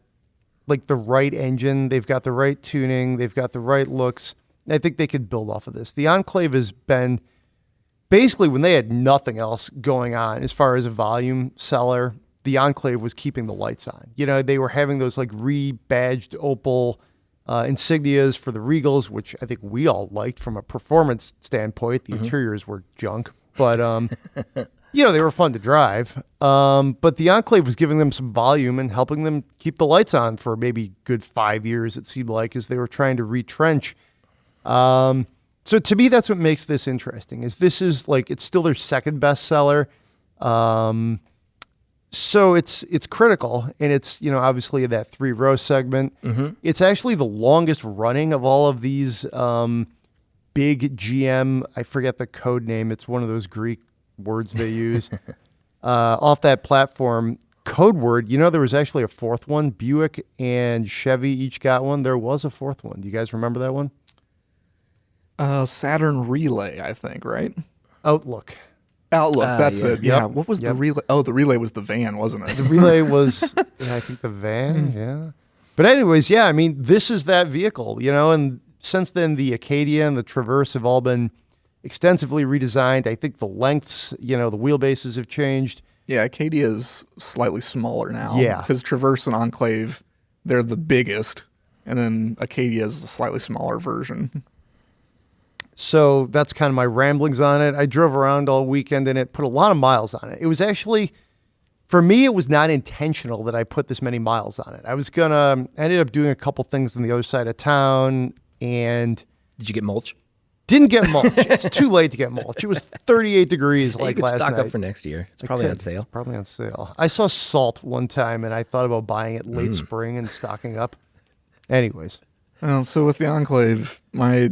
like the right engine. They've got the right tuning. They've got the right looks. I think they could build off of this. The Enclave has been basically, when they had nothing else going on as far as a volume seller, the Enclave was keeping the lights on. They were having those like rebadged Opel insignias for the Regals, which I think we all liked from a performance standpoint. The interiors were junk, but they were fun to drive. But the Enclave was giving them some volume and helping them keep the lights on for maybe good 5 years, it seemed like, as they were trying to retrench. So to me, that's what makes this interesting, is this is like, it's still their second best seller. So it's critical, and it's, obviously that 3-row segment. It's actually the longest running of all of these big GM, I forget the code name, it's one of those Greek words they use, off that platform. Code word, there was actually a fourth one. Buick and Chevy each got one. There was a fourth one. Do you guys remember that one? Saturn Relay, I think, right? Outlook, that's yeah. it. Yeah. Yep. What was the Relay? Oh, the Relay was the van, wasn't it? The Relay was, I think, the van, yeah. But anyways, yeah, I mean, this is that vehicle, and since then, the Acadia and the Traverse have all been extensively redesigned. I think the lengths, the wheelbases have changed. Yeah, Acadia is slightly smaller now. Yeah. Because Traverse and Enclave, they're the biggest, and then Acadia is a slightly smaller version. So that's kind of my ramblings on it. I drove around all weekend in it, put a lot of miles on it. It was actually, for me, it was not intentional that I put this many miles on it. I ended up doing a couple things on the other side of town, and Did you get mulch? didn't get mulch. It's too late to get mulch. It was 38 degrees You like could last stock night. up for next year. It's probably on sale. It's probably on sale. I saw salt one time, and I thought about buying it late spring and stocking up. Anyways. Well, so with the Enclave, I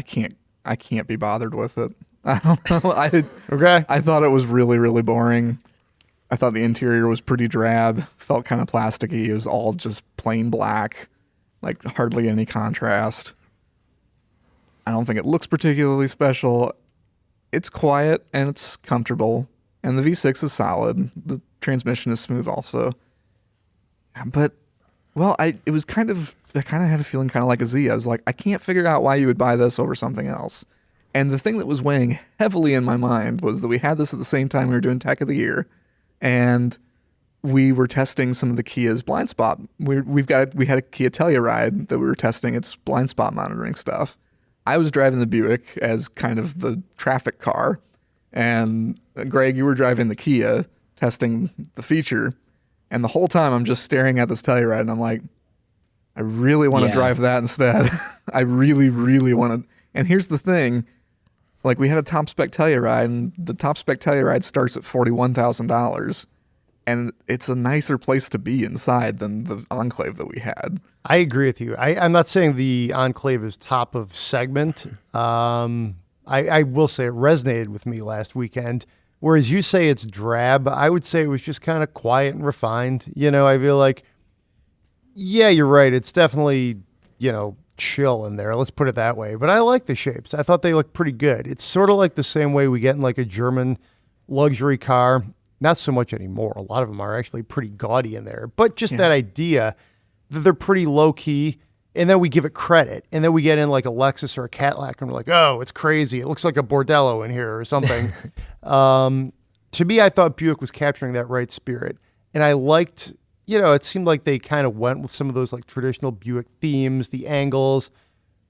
can't be bothered with it. I don't know. Okay. I thought it was really, really boring. I thought the interior was pretty drab, felt kind of plasticky. It was all just plain black, like hardly any contrast. I don't think it looks particularly special. It's quiet and it's comfortable, and the V6 is solid. The transmission is smooth also. But, well, I kind of had a feeling kind of like a Z. I was like, I can't figure out why you would buy this over something else. And the thing that was weighing heavily in my mind was that we had this at the same time we were doing Tech of the Year, and we were testing some of the Kia's blind spot. We had a Kia Telluride that we were testing its blind spot monitoring stuff. I was driving the Buick as kind of the traffic car, and Greg, you were driving the Kia testing the feature. And the whole time I'm just staring at this Telluride, and I'm like, I really want to drive that instead. I really, really want to. And here's the thing. Like, we had a top spec Telluride, and the top spec Telluride starts at $41,000. And it's a nicer place to be inside than the Enclave that we had. I agree with you. I'm not saying the Enclave is top of segment. I will say it resonated with me last weekend. Whereas you say it's drab, I would say it was just kind of quiet and refined. I feel like, yeah, you're right. It's definitely, chill in there. Let's put it that way. But I like the shapes. I thought they looked pretty good. It's sort of like the same way we get in like a German luxury car. Not so much anymore. A lot of them are actually pretty gaudy in there. But just that idea that they're pretty low key, and then we give it credit, and then we get in like a Lexus or a Cadillac, and we're like, oh, it's crazy. It looks like a Bordello in here or something. To me, I thought Buick was capturing that right spirit. And I liked it seemed like they kind of went with some of those like traditional Buick themes, the angles,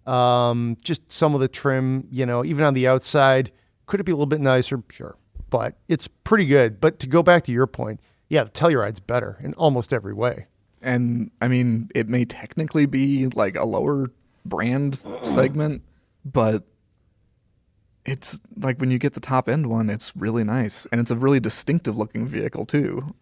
just some of the trim, even on the outside. Could it be a little bit nicer? Sure. But it's pretty good. But to go back to your point, yeah, the Telluride's better in almost every way. And I mean, it may technically be like a lower brand segment, but it's like when you get the top end one, it's really nice. And it's a really distinctive looking vehicle too.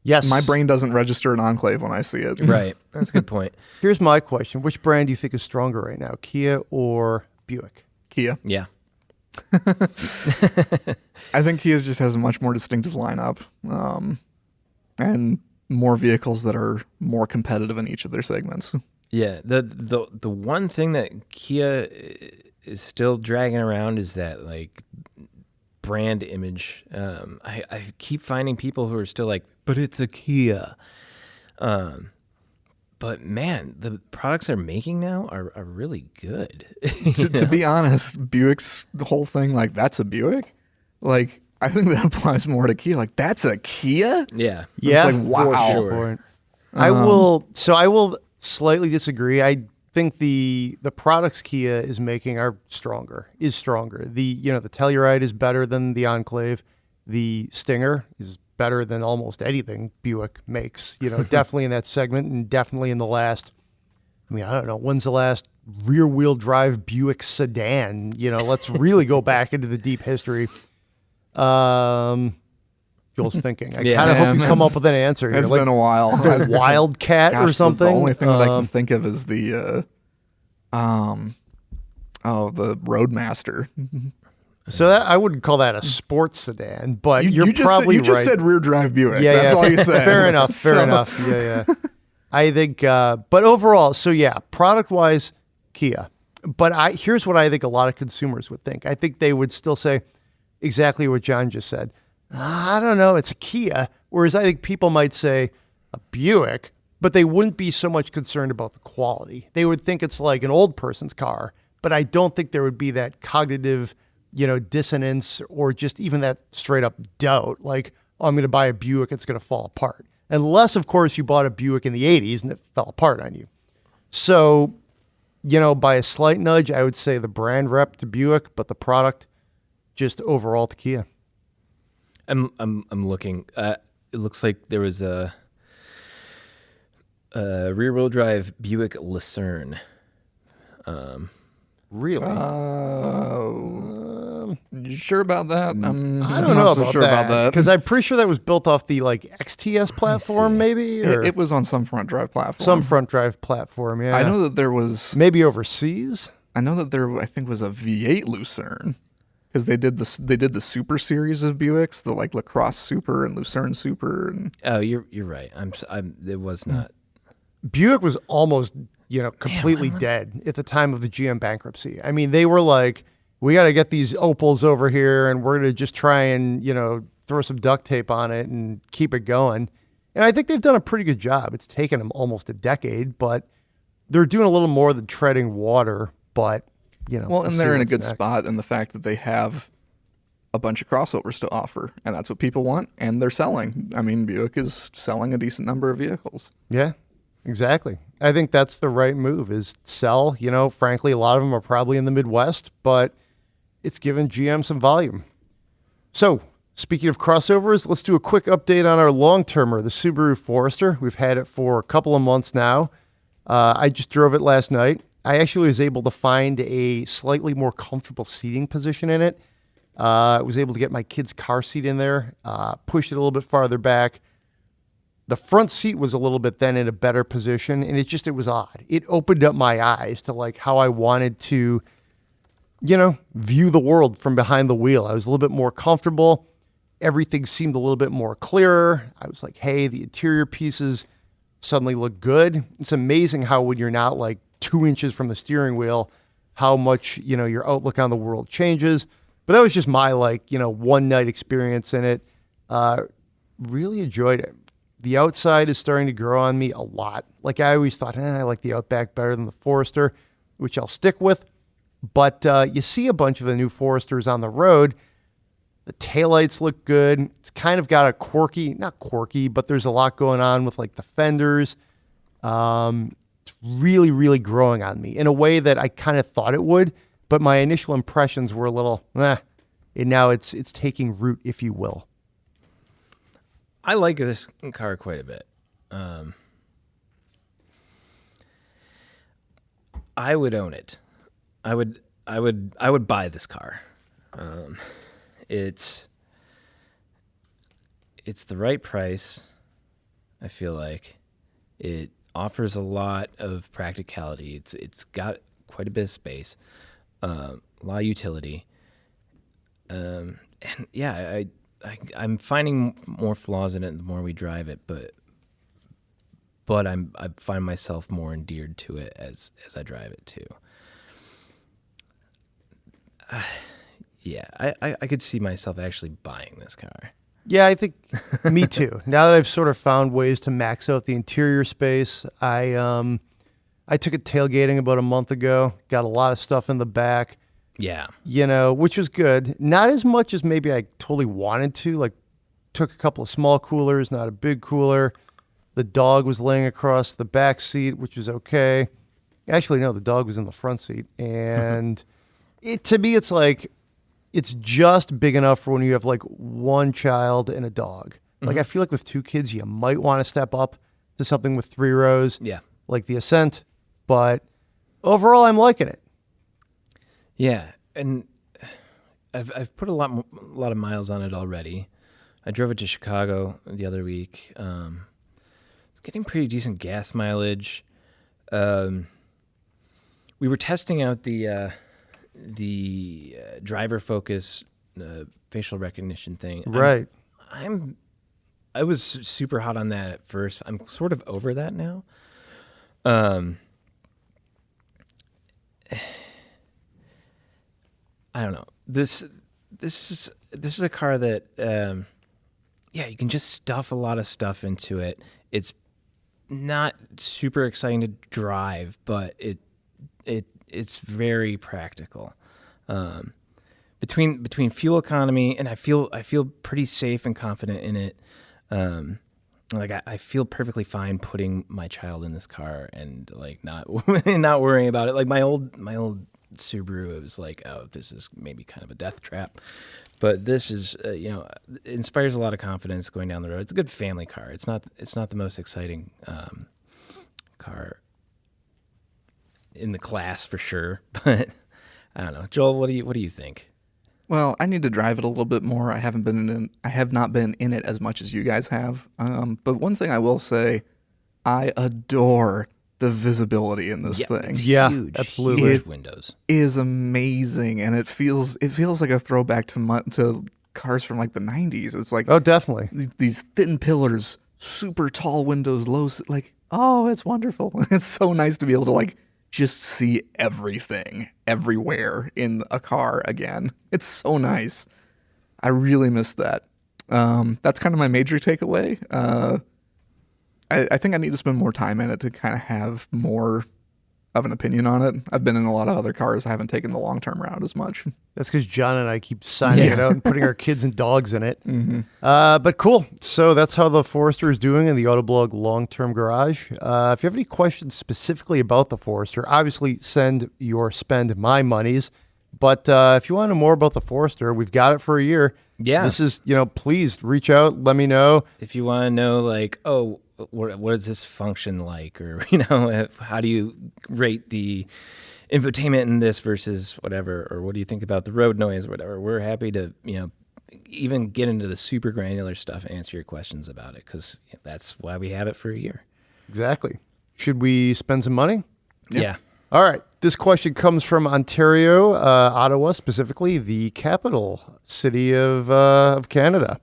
Yes. My brain doesn't register an Enclave when I see it. Right. That's a good point. Here's my question. Which brand do you think is stronger right now, Kia or Buick? Kia. Yeah. I think Kia just has a much more distinctive lineup, and more vehicles that are more competitive in each of their segments. Yeah. The one thing that Kia is still dragging around is that like brand image. I keep finding people who are still like, but it's a Kia. But man, the products they're making now are really good. To be honest, Buick's the whole thing, like, that's a Buick? Like, I think that applies more to Kia. Like, that's a Kia? Yeah. Yeah. like, wow. For sure. I will slightly disagree. I think the products Kia is making is stronger. The Telluride is better than the Enclave. The Stinger is better than almost anything Buick makes, definitely in that segment and definitely in the last, I don't know, when's the last rear wheel drive Buick sedan? Let's really go back into the deep history. Joel's thinking. I kind of hope you come up with an answer here. It's been a while. The Wildcat or something. The only thing that I can think of is the Roadmaster. So that I wouldn't call that a sports sedan, but you're probably right. You just said rear drive Buick. Yeah, that's all you said. Fair enough. Yeah. I think, but overall, so yeah, product-wise, Kia. But here's what I think a lot of consumers would think. I think they would still say exactly what John just said. I don't know, it's a Kia. Whereas I think people might say a Buick, but they wouldn't be so much concerned about the quality. They would think it's like an old person's car, but I don't think there would be that cognitive dissonance or just even that straight up doubt, like, oh, I'm going to buy a Buick, it's going to fall apart. Unless, of course, you bought a Buick in the 80s and it fell apart on you. So, by a slight nudge, I would say the brand rep to Buick, but the product just overall to Kia. I'm looking. It looks like there was a rear wheel drive Buick Lucerne. Really? You sure about that? I don't know about that. Because I'm pretty sure that was built off the XTS platform, maybe? Or it was on some front drive platform. some front drive platform, yeah. I know that there was... Maybe overseas? I know that there, I think, was a V8 Lucerne. Because they did the Super series of Buicks, the Lacrosse Super and Lucerne Super. And... Oh, you're right. It was not. Buick was almost, completely dead at the time of the GM bankruptcy. I mean, they were like, we got to get these Opals over here and we're going to just try and, throw some duct tape on it and keep it going. And I think they've done a pretty good job. It's taken them almost a decade, but they're doing a little more than treading water. But, well, and they're in a good spot in the fact that they have a bunch of crossovers to offer, and that's what people want, and they're selling. I mean, Buick is selling a decent number of vehicles. Yeah, exactly. I think that's the right move, is sell. Frankly, a lot of them are probably in the Midwest, but it's given GM some volume. So, speaking of crossovers, let's do a quick update on our long-termer, the Subaru Forester. We've had it for a couple of months now. I just drove it last night. I actually was able to find a slightly more comfortable seating position in it. I was able to get my kid's car seat in there, push it a little bit farther back. The front seat was a little bit then in a better position, and it was odd. It opened up my eyes to how I wanted to, view the world from behind the wheel. I was a little bit more comfortable. Everything seemed a little bit more clearer. I was like, hey, the interior pieces suddenly look good. It's amazing how when you're not 2 inches from the steering wheel, how much, your outlook on the world changes. But that was just my one night experience in it. Really enjoyed it. The outside is starting to grow on me a lot. I always thought, I like the Outback better than the Forester, which I'll stick with. But you see a bunch of the new Foresters on the road, The taillights look good. It's kind of got a not quirky, but there's a lot going on with like the fenders. It's really, really growing on me in a way that I kind of thought it would, but my initial impressions were a little, and now it's taking root, if you will. I like this car quite a bit. I would own it. I would buy this car. It's the right price. I feel like it offers a lot of practicality. It's got quite a bit of space, a lot of utility, and yeah, I'm finding more flaws in it the more we drive it, but I find myself more endeared to it as I drive it too. I could see myself actually buying this car. Yeah, I think me too. Now that I've sort of found ways to max out the interior space, I took it tailgating about a month ago, got a lot of stuff in the back. Yeah. Which was good. Not as much as maybe I totally wanted to. Like, took a couple of small coolers, not a big cooler. The dog was laying across the back seat, which was okay. Actually, no, the dog was in the front seat. And to me, it's like, it's just big enough for when you have like one child and a dog. Like, I feel like with two kids, you might want to step up to something with 3 rows. Yeah. Like the Ascent. But overall, I'm liking it. Yeah, and I've put a lot of miles on it already. I drove it to Chicago the other week. It's getting pretty decent gas mileage. We were testing out the driver focus facial recognition thing. Right. I was super hot on that at first. I'm sort of over that now. I don't know. This is a car that you can just stuff a lot of stuff into it. It's not super exciting to drive, but it's very practical. Between fuel economy, and I feel pretty safe and confident in it. Like I feel perfectly fine putting my child in this car and like not worrying about it. Like my old Subaru, it was like, oh, this is maybe kind of a death trap, but this is it inspires a lot of confidence going down the road. It's a good family car. It's not the most exciting car in the class for sure, but I don't know. Joel, what do you think? Well, I need to drive it a little bit more. I have not been in it as much as you guys have. But one thing I will say, I adore the visibility in this thing. It's Yeah, huge, absolutely. huge windows. Is amazing, and it feels like a throwback to cars from like the 90s. It's like, Oh, definitely. these thin pillars, super tall windows, like, oh, it's wonderful. It's so nice to be able to like just see everything everywhere in a car again. It's so nice. I really miss that. That's kind of my major takeaway. I think I need to spend more time in it to kind of have more of an opinion on it. I've been in a lot of other cars. I haven't taken the long-term route as much. That's because John and I keep signing it out and putting our kids and dogs in it. But cool. So that's how the Forester is doing in the Autoblog long-term garage. If you have any questions specifically about the Forester, obviously spend my monies. But if you want to know more about the Forester, we've got it for a year. Yeah. This is, please reach out. Let me know. If you want to know, like, oh, what does this function like? Or, how do you rate the infotainment in this versus whatever? Or what do you think about the road noise or whatever? We're happy to, even get into the super granular stuff and answer your questions about it, because that's why we have it for a year. Exactly. Should we spend some money? Yeah. All right. This question comes from Ontario, Ottawa, specifically the capital city of Canada.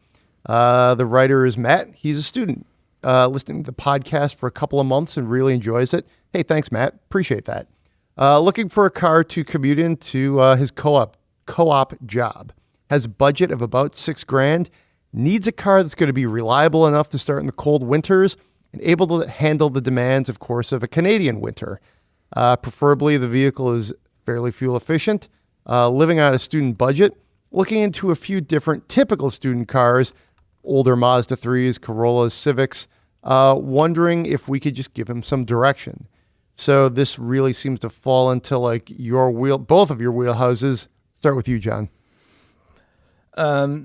The writer is Matt. He's a student listening to the podcast for a couple of months and really enjoys it. Hey, thanks, Matt. Appreciate that. Looking for a car to commute into his co-op job. Has a budget of about $6,000. Needs a car that's going to be reliable enough to start in the cold winters and able to handle the demands, of course, of a Canadian winter. Preferably, the vehicle is fairly fuel efficient. Living on a student budget, looking into a few different typical student cars, older Mazda 3s, Corollas, Civics, wondering if we could just give him some direction. So this really seems to fall into like both of your wheelhouses. Start with you, John.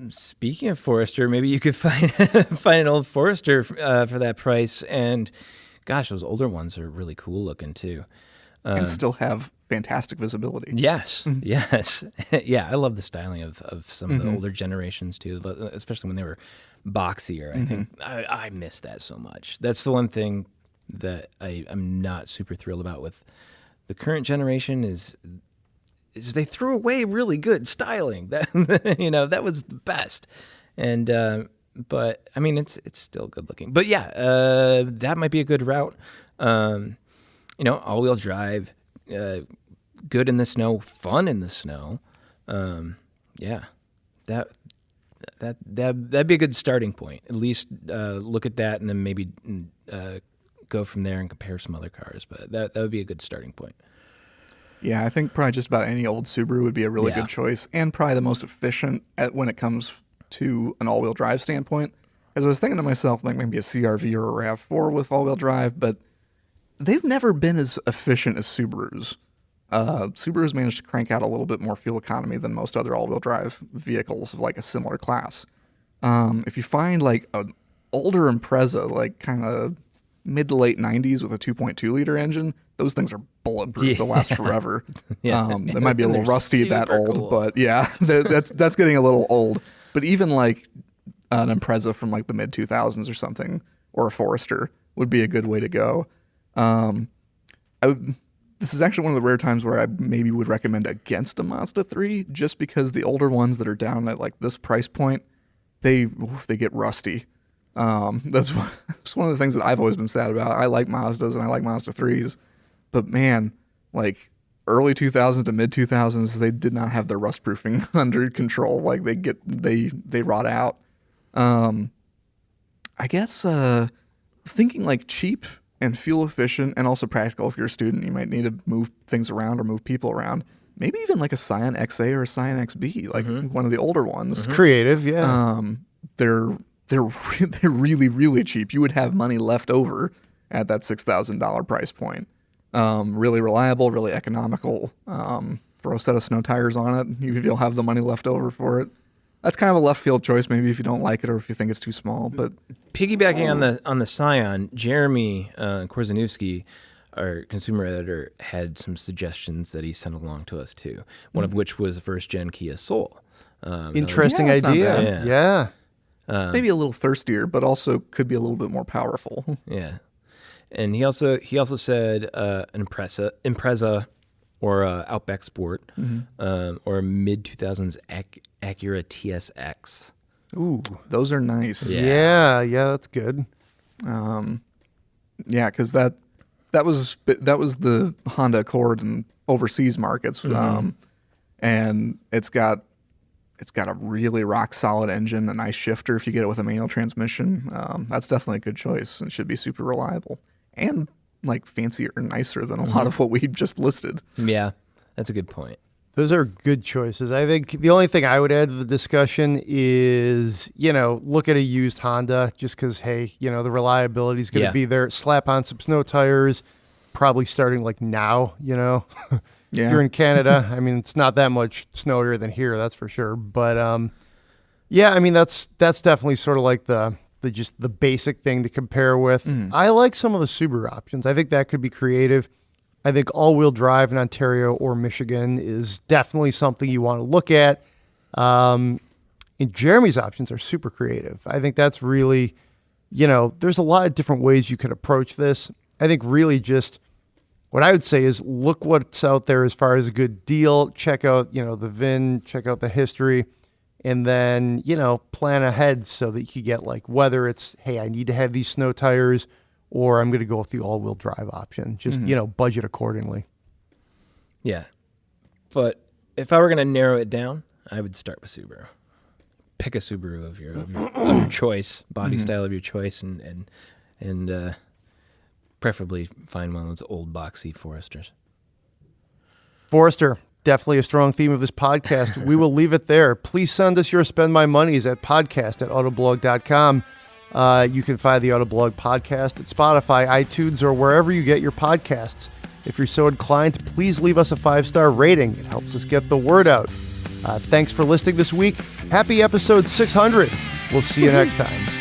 Speaking of Forester, maybe you could find an old Forester for that price. And gosh, those older ones are really cool looking too. And still have fantastic visibility. Yes, yes. Yeah, I love the styling of some of the older generations too, especially when they were boxier. I think I miss that so much. That's the one thing that I'm not super thrilled about with the current generation is they threw away really good styling. That that was the best. And but I mean it's still good looking. But yeah, that might be a good route. All-wheel drive, good in the snow, fun in the snow. Yeah, that'd be a good starting point. At least look at that and then maybe go from there and compare some other cars. But that would be a good starting point. Yeah, I think probably just about any old Subaru would be a really good choice, and probably the most efficient when it comes to an all-wheel drive standpoint. As I was thinking to myself, like maybe a CR-V or a RAV4 with all-wheel drive, but they've never been as efficient as Subarus. Subaru's managed to crank out a little bit more fuel economy than most other all-wheel drive vehicles of like a similar class. If you find like an older Impreza, like kind of mid to late 90s with a 2.2 liter engine, those things are bulletproof. They'll last forever. They might be a little rusty that old, cool. But yeah, that's getting a little old. But even like an Impreza from like the mid 2000s or something, or a Forester would be a good way to go. This is actually one of the rare times where I maybe would recommend against a Mazda 3, just because the older ones that are down at like this price point, they get rusty. That's one of the things that I've always been sad about. I like Mazdas and I like Mazda 3s, but man, like early 2000s to mid 2000s, they did not have their rust proofing under control. Like they rot out. I guess thinking like cheap and fuel efficient and also practical. If you're a student, you might need to move things around or move people around. Maybe even like a Scion XA or a Scion XB, like one of the older ones. It's creative, yeah. They're really, really cheap. You would have money left over at that $6,000 price point. Really reliable, really economical. Throw a set of snow tires on it, you'll have the money left over for it. That's kind of a left field choice, maybe if you don't like it or if you think it's too small. But piggybacking on the Scion, Jeremy Korzeniewski, our consumer editor, had some suggestions that he sent along to us too. One of which was first gen Kia Soul. Interesting idea. Yeah. Maybe a little thirstier, but also could be a little bit more powerful. Yeah. And he also said an Impreza or Outback Sport, or a mid 2000s Acura TSX. Ooh, those are nice. Yeah, that's good. Yeah, because that was the Honda Accord in overseas markets, and it's got a really rock solid engine, a nice shifter if you get it with a manual transmission. That's definitely a good choice and should be super reliable and like fancier and nicer than a lot of what we just listed. Yeah, that's a good point. Those are good choices. I think the only thing I would add to the discussion is, look at a used Honda just because, hey, the reliability is going to be there. Slap on some snow tires, probably starting like now, Yeah. You're in Canada. I mean, it's not that much snowier than here, that's for sure. But yeah, I mean, that's definitely sort of like the basic thing to compare with. I like some of the Subaru options. I think that could be creative. I think all-wheel drive in Ontario or Michigan is definitely something you want to look at. And Jeremy's options are super creative. I think that's really, there's a lot of different ways you could approach this. I think really just what I would say is look what's out there as far as a good deal. Check out, the VIN, check out the history, and then, plan ahead so that you can get like, whether it's, hey, I need to have these snow tires, or I'm going to go with the all-wheel drive option. Just, budget accordingly. Yeah. But if I were going to narrow it down, I would start with Subaru. Pick a Subaru of your choice, body style of your choice, and preferably find one of those old boxy Foresters. Forester. Definitely a strong theme of this podcast. We will leave it there. Please send us your Spend My Monies at podcast@autoblog.com. You can find the Autoblog Podcast at Spotify, iTunes, or wherever you get your podcasts. If you're so inclined, please leave us a 5-star rating. It helps us get the word out. Thanks for listening this week. Happy episode 600. We'll see you next time.